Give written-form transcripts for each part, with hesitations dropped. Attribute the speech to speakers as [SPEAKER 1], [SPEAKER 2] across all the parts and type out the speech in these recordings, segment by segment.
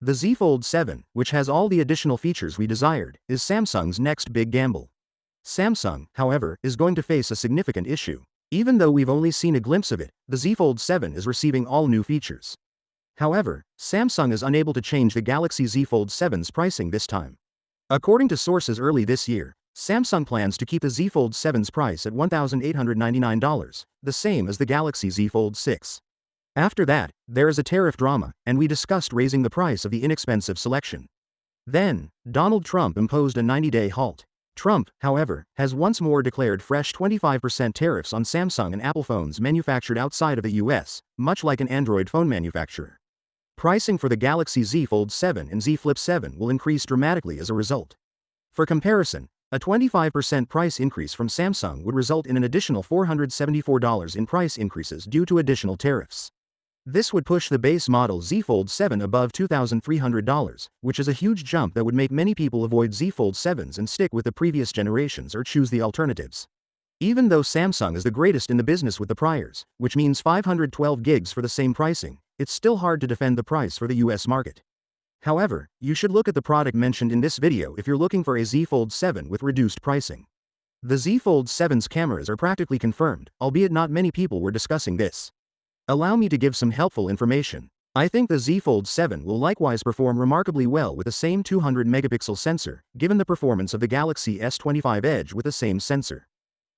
[SPEAKER 1] The Z Fold 7, which has all the additional features we desired, is Samsung's next big gamble. Samsung, however, is going to face a significant issue. Even though we've only seen a glimpse of it, the Z Fold 7 is receiving all new features. However, Samsung is unable to change the Galaxy Z Fold 7's pricing this time. According to sources early this year, Samsung plans to keep the Z Fold 7's price at $1,899, the same as the Galaxy Z Fold 6. After that, there is a tariff drama, and we discussed raising the price of the inexpensive selection. Then, Donald Trump imposed a 90-day halt. Trump, however, has once more declared fresh 25% tariffs on Samsung and Apple phones manufactured outside of the US, much like an Android phone manufacturer. Pricing for the Galaxy Z Fold 7 and Z Flip 7 will increase dramatically as a result. For comparison, a 25% price increase from Samsung would result in an additional $474 in price increases due to additional tariffs. This would push the base model Z Fold 7 above $2,300, which is a huge jump that would make many people avoid Z Fold 7s and stick with the previous generations or choose the alternatives. Even though Samsung is the greatest in the business with the priors, which means 512 gigs for the same pricing, it's still hard to defend the price for the US market. However, you should look at the product mentioned in this video if you're looking for a Z Fold 7 with reduced pricing. The Z Fold 7's cameras are practically confirmed, albeit not many people were discussing this. Allow me to give some helpful information. I think the Z Fold 7 will likewise perform remarkably well with the same 200-megapixel sensor, given the performance of the Galaxy S25 Edge with the same sensor.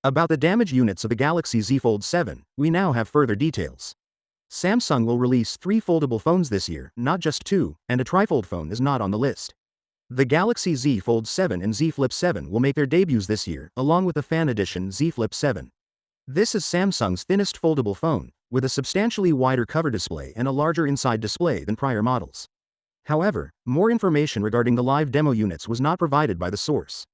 [SPEAKER 1] About the damage units of the Galaxy Z Fold 7, we now have further details. Samsung will release 3 foldable phones this year, not just 2, and a trifold phone is not on the list. The Galaxy Z Fold 7 and Z Flip 7 will make their debuts this year, along with the Fan Edition Z Flip 7. This is Samsung's thinnest foldable phone, with a substantially wider cover display and a larger inside display than prior models. However, more information regarding the live demo units was not provided by the source.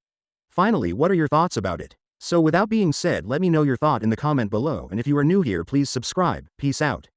[SPEAKER 1] Finally, what are your thoughts about it? So without being said, let me know your thought in the comment below, and if you are new here, please subscribe. Peace out.